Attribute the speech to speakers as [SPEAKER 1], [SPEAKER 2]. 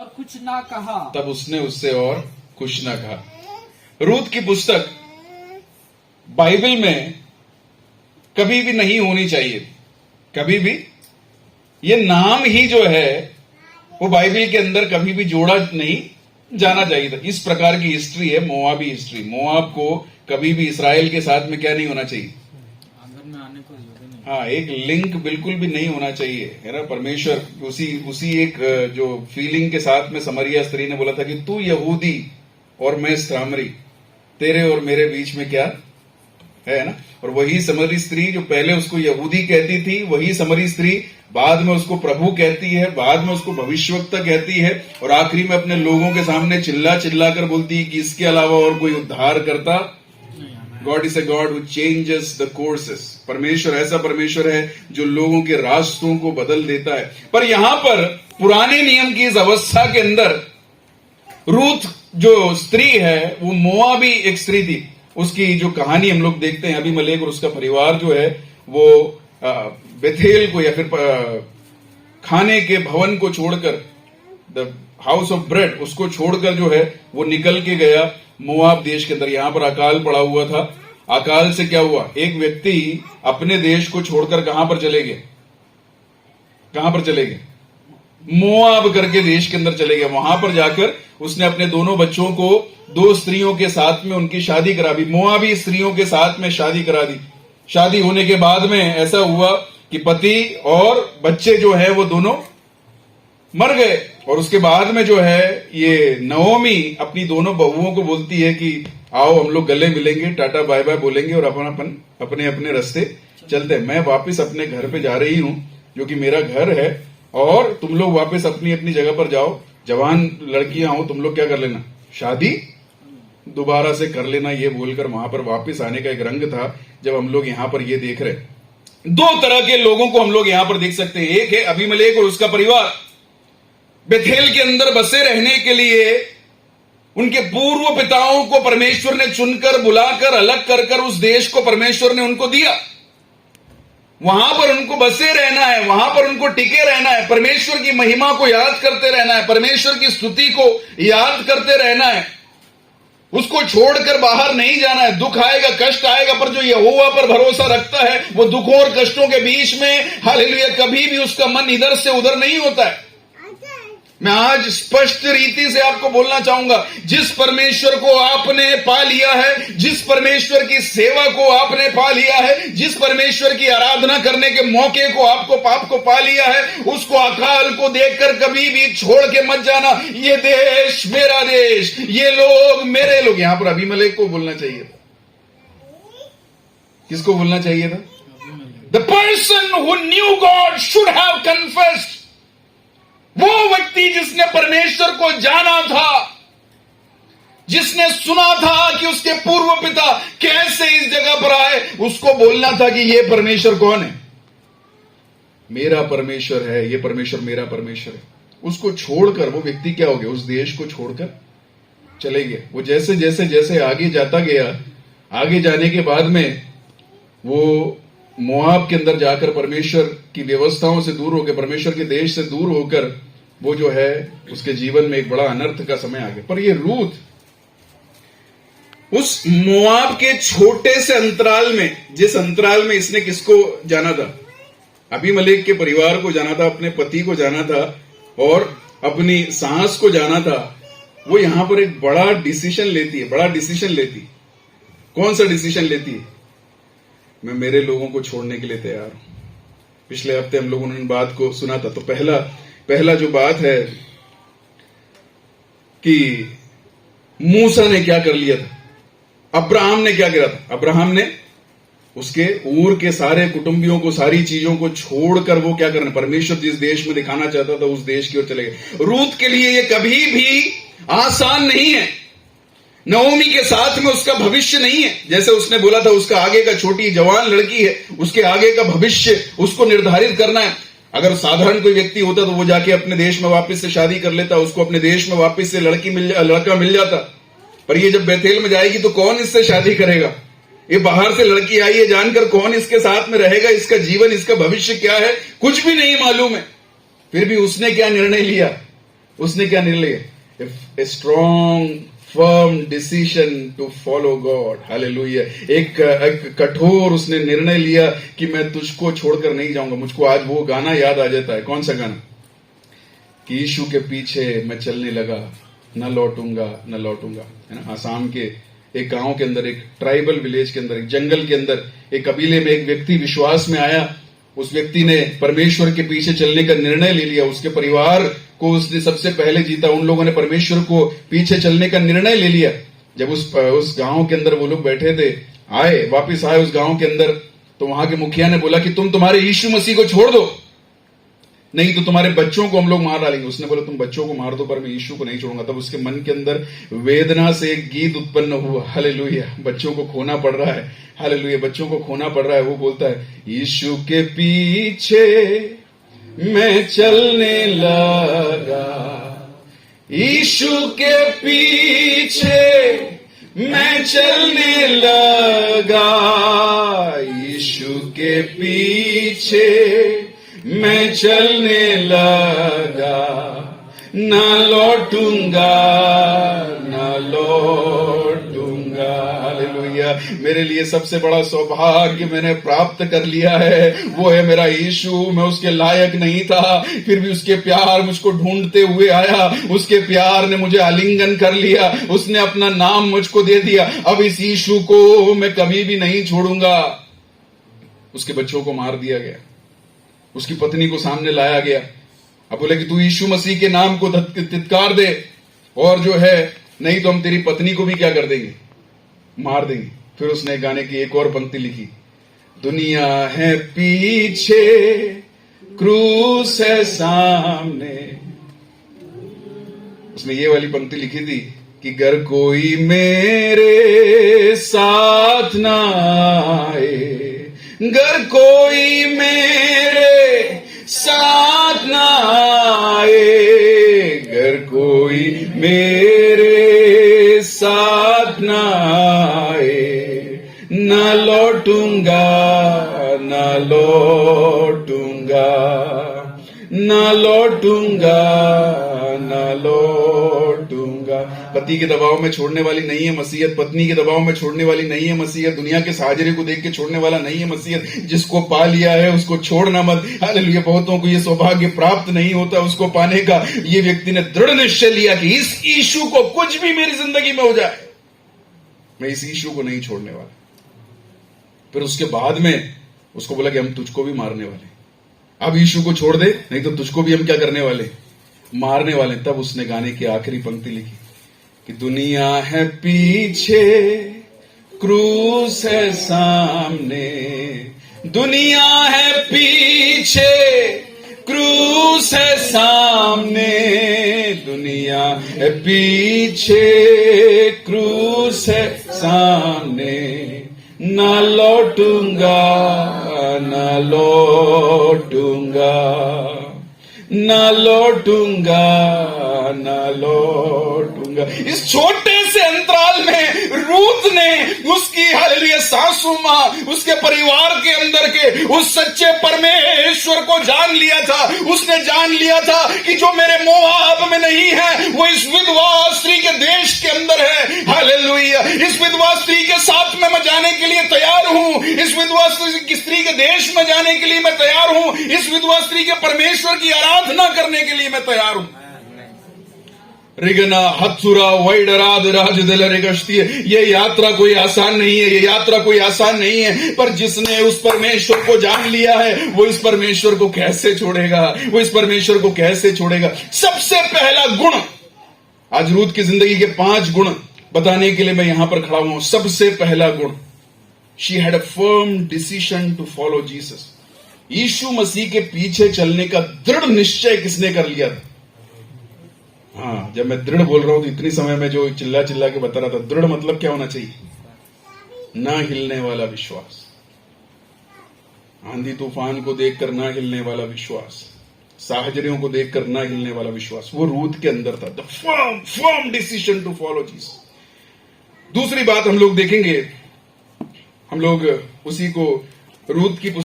[SPEAKER 1] और कुछ ना कहा।
[SPEAKER 2] तब उसने उससे और कुछ ना कहा। रूत की पुस्तक बाइबल में कभी भी नहीं होनी चाहिए, कभी भी। ये नाम ही जो है वो बाइबल के अंदर कभी भी जोड़ा नहीं जाना चाहिए था। इस प्रकार की हिस्ट्री है मोआबी हिस्ट्री। मोआब को कभी भी इसराइल के साथ में क्या नहीं होना चाहिए,
[SPEAKER 1] आंगन में आने को योग्य नहीं।
[SPEAKER 2] हाँ, एक लिंक बिल्कुल भी नहीं होना चाहिए, है ना। परमेश्वर उसी एक जो फीलिंग के साथ में समरिया स्त्री ने बोला था कि तू यहूदी और मैं सामरी, तेरे और मेरे बीच में क्या है ना। और वही समरी स्त्री जो पहले उसको यहूदी कहती थी, वही समरी स्त्री बाद में उसको प्रभु कहती है, बाद में उसको भविष्यवक्ता कहती है, और आखिरी में अपने लोगों के सामने चिल्ला चिल्ला कर बोलती है कि इसके अलावा और कोई उद्धार करता। God is a God who changes the courses. परमेश्वर ऐसा परमेश्वर है जो लोगों के रास्तों को बदल देता है। पर यहां पर पुराने नियम की इस अवस्था के अंदर रूथ जो स्त्री है वो मोआबी एक स्त्री थी। उसकी जो कहानी हम लोग देखते हैं, अबीमेलेक और उसका परिवार जो है वो बेथेल को या फिर खाने के भवन को छोड़कर, द हाउस ऑफ ब्रेड, उसको छोड़कर जो है वो निकल के गया मोआब देश के अंदर। यहां पर अकाल पड़ा हुआ था। अकाल से क्या हुआ, एक व्यक्ति अपने देश को छोड़कर कहां पर चले गए, कहां पर चले गए, मोआब करके देश के अंदर चले गए। वहां पर जाकर उसने अपने दोनों बच्चों को दो स्त्रियों के साथ में उनकी शादी करा दी, मोआबी स्त्रियों के साथ में शादी करा दी। शादी होने के बाद में ऐसा हुआ कि पति और बच्चे जो है वो दोनों मर गए। और उसके बाद में जो है ये नओमी अपनी दोनों बहुओं को बोलती है कि आओ हम लोग गले मिलेंगे, टाटा बाय बाय बोलेंगे और अपने अपने रास्ते चलते हैं। मैं वापस अपने घर पे जा रही हूं जो कि मेरा घर है, और तुम लोग वापस अपनी अपनी जगह पर जाओ। जवान लड़कियां हो, तुम लोग क्या कर लेना, शादी दोबारा से कर लेना। ये बोलकर वहां पर वापस आने का एक रंग था जब हम लोग यहां पर ये देख रहे हैं। दो तरह के लोगों को हम लोग यहां पर देख सकते हैं। एक है अबीमेलेक और उसका परिवार, बेथेल के अंदर बसे रहने के लिए उनके पूर्व पिताओं को परमेश्वर ने चुनकर बुलाकर अलग कर कर उस देश को परमेश्वर ने उनको दिया। वहां पर उनको बसे रहना है, वहां पर उनको टिके रहना है, परमेश्वर की महिमा को याद करते रहना है, परमेश्वर की स्तुति को याद करते रहना है, उसको छोड़कर बाहर नहीं जाना है। दुख आएगा, कष्ट आएगा, पर जो यहोवा पर भरोसा रखता है वो दुखों और कष्टों के बीच में हालेलुया कभी भी उसका मन इधर से उधर नहीं होता है। मैं आज स्पष्ट रीति से आपको बोलना चाहूंगा, जिस परमेश्वर को आपने पा लिया है, जिस परमेश्वर की सेवा को आपने पा लिया है, जिस परमेश्वर की आराधना करने के मौके को आपको पा लिया है, उसको अकाल को देखकर कभी भी छोड़ के मत जाना। ये देश मेरा देश, ये लोग मेरे लोग। यहां पर अबीमेलेक को बोलना चाहिए था, किसको बोलना चाहिए था? The person who knew God should have confessed. वो व्यक्ति जिसने परमेश्वर को जाना था, जिसने सुना था कि उसके पूर्व पिता कैसे इस जगह पर आए, उसको बोलना था कि ये परमेश्वर कौन है, मेरा परमेश्वर है, ये परमेश्वर मेरा परमेश्वर है। उसको छोड़कर वो व्यक्ति क्या हो गया, उस देश को छोड़कर चले गए। वो जैसे जैसे जैसे आगे जाता गया, आगे जाने के बाद में वो मोआब के अंदर जाकर परमेश्वर की व्यवस्थाओं से दूर होकर, परमेश्वर के देश से दूर होकर, वो जो है उसके जीवन में एक बड़ा अनर्थ का समय आ गया। पर ये रूथ उस मोआब के छोटे से अंतराल में, जिस अंतराल में इसने किसको जाना था, अबीमेलेक के परिवार को जाना था, अपने पति को जाना था और अपनी सास को जाना था, वो यहां पर एक बड़ा डिसीजन लेती है। बड़ा डिसीजन लेती, कौन सा डिसीजन लेती है? मैं मेरे लोगों को छोड़ने के लिए तैयार हूं। पिछले हफ्ते हम लोगों ने इन बात को सुना था। तो पहला जो बात है कि मूसा ने क्या कर लिया था, अब्राहम ने क्या किया था? अब्राहम ने उसके ऊर के सारे कुटुंबियों को, सारी चीजों को छोड़कर वो क्या करना, परमेश्वर जिस देश में दिखाना चाहता था उस देश की ओर चले गए। रूथ के लिए ये कभी भी आसान नहीं है। नओमी के साथ में उसका भविष्य नहीं है। जैसे उसने बोला था, उसका आगे का, छोटी जवान लड़की है, उसके आगे का भविष्य उसको निर्धारित करना है। अगर साधारण कोई व्यक्ति होता तो वो जाके अपने देश में वापस से शादी कर लेता, उसको अपने देश में वापस से लड़का मिल जाता। पर ये जब बेथेल में जाएगी तो कौन इससे शादी करेगा? ये बाहर से लड़की आई है जानकर कौन इसके साथ में रहेगा? इसका जीवन, इसका भविष्य क्या है, कुछ भी नहीं मालूम है। फिर भी उसने क्या निर्णय लिया? उसने क्या निर्णय लिया? A strong firm decision to follow God, hallelujah. एक कठोर उसने निर्णय लिया कि मैं तुझको छोड़कर नहीं जाऊंगा। मुझको आज वो गाना याद आ जाता है। कौन सा गाना? कि यीशु के पीछे मैं चलने लगा, न लौटूंगा न लौटूंगा, है ना। आसाम के एक गांव के अंदर, एक ट्राइबल विलेज के अंदर, एक जंगल के अंदर, एक कबीले में एक व्यक्ति विश्वास में आया। उस व्यक्ति ने परमेश्वर के पीछे चलने का निर्णय ले लिया। उसके परिवार को उसने सबसे पहले जीता। उन लोगों ने परमेश्वर को पीछे चलने का निर्णय ले लिया। जब उस गांव के अंदर वो लोग बैठे थे, वापिस आए उस गांव के अंदर, तो वहां के मुखिया ने बोला कि तुम तुम्हारे यीशु मसीह को छोड़ दो, नहीं तो तुम्हारे बच्चों को हम लोग मार डालेंगे। उसने बोला तुम बच्चों को मार दो पर मैं यीशु को नहीं छोड़ूंगा। तब उसके मन के अंदर वेदना से एक गीत उत्पन्न हुआ, हालेलुया। बच्चों को खोना पड़ रहा है, हालेलुया, बच्चों को खोना पड़ रहा है। वो बोलता है, यीशु के पीछे मैं चलने लगा, यीशु के पीछे मैं चलने लगा, यीशु के पीछे मैं चलने लगा, न लौटूंगा न लौटूंगा, हालेलुया। मेरे लिए सबसे बड़ा सौभाग्य मैंने प्राप्त कर लिया है, वो है मेरा यीशु। मैं उसके लायक नहीं था, फिर भी उसके प्यार मुझको ढूंढते हुए आया। उसके प्यार ने मुझे आलिंगन कर लिया, उसने अपना नाम मुझको दे दिया। अब इस यीशु को मैं कभी भी नहीं छोड़ूंगा। उसके बच्चों को मार दिया गया, उसकी पत्नी को सामने लाया गया। अब बोले कि तू यीशु मसीह के नाम को तित्कार दे, और जो है नहीं तो हम तेरी पत्नी को भी क्या कर देंगे, मार देंगे। फिर उसने गाने की एक और पंक्ति लिखी, दुनिया है पीछे क्रूस है सामने। उसने ये वाली पंक्ति लिखी थी कि गर कोई मेरे साथ ना आए, गर कोई मेरे साथ ना आए, गर कोई मेरे साथ ना आए, न लौटूंगा न लौटूंगा न लौटूंगा न लौटूंगा। पति के दबाव में छोड़ने वाली नहीं है मसीहत, पत्नी के दबाव में छोड़ने वाली नहीं है मसीहत, दुनिया के साजरे को देख के छोड़ने वाला नहीं है मसीहत। जिसको पा लिया है उसको छोड़ना मत, हालेलुया। बहुतों को ये सौभाग्य प्राप्त नहीं होता उसको पाने का। ये व्यक्ति ने दृढ़ निश्चय लिया कि इस यीशु को कुछ भी मेरी जिंदगी में हो जाए, मैं इस यीशु को नहीं छोड़ने वाला। फिर उसके बाद में उसको बोला कि हम तुझको भी मारने वाले, अब यीशु को छोड़ दे, नहीं तो तुझको भी हम क्या करने वाले, मारने वाले। तब उसने गाने की आखिरी पंक्ति लिखी कि दुनिया है पीछे क्रूस है सामने, दुनिया है पीछे क्रूस है सामने, दुनिया है पीछे क्रूस है सामने, न लौटूंगा न लौटूंगा न लौटूंगा न लौटूंगा। इस छोटे से अंतराल में रूत ने उसकी हालेलुया सासू मां, उसके परिवार के अंदर के उस सच्चे परमेश्वर को जान लिया था। उसने जान लिया था कि जो मेरे मोआब में नहीं है वो इस विधवा स्त्री के देश के अंदर है, हालेलुया। इस विधवा स्त्री के साथ में मैं जाने के लिए तैयार हूं, इस विधवा स्त्री के देश में जाने के लिए मैं तैयार हूं, इस विधवा स्त्री के परमेश्वर की आराधना करने के लिए मैं तैयार हूं। रिगना हत्सुरा वैडराद राजदल रिगश्ती। ये यात्रा कोई आसान नहीं है, ये यात्रा कोई आसान नहीं है, पर जिसने उस परमेश्वर को जान लिया है वो इस परमेश्वर को कैसे छोड़ेगा, वो इस परमेश्वर को कैसे छोड़ेगा। सबसे पहला गुण, आज रूत की जिंदगी के 5 गुण बताने के लिए मैं यहां पर खड़ा हूं। सबसे पहला गुण, she had a firm decision to follow Jesus. यीशु मसीह के पीछे चलने का दृढ़ निश्चय किसने कर लिया था? हाँ, जब मैं दृढ़ बोल रहा हूं तो इतनी समय में जो चिल्ला चिल्ला के बता रहा था, दृढ़ मतलब क्या होना चाहिए? ना हिलने वाला विश्वास, आंधी तूफान को देखकर ना हिलने वाला विश्वास, साहचर्यों को देखकर ना हिलने वाला विश्वास, वो रूत के अंदर था। The firm decision to follow Jesus. दूसरी बात हम लोग देखेंगे, हम लोग उसी को रूत की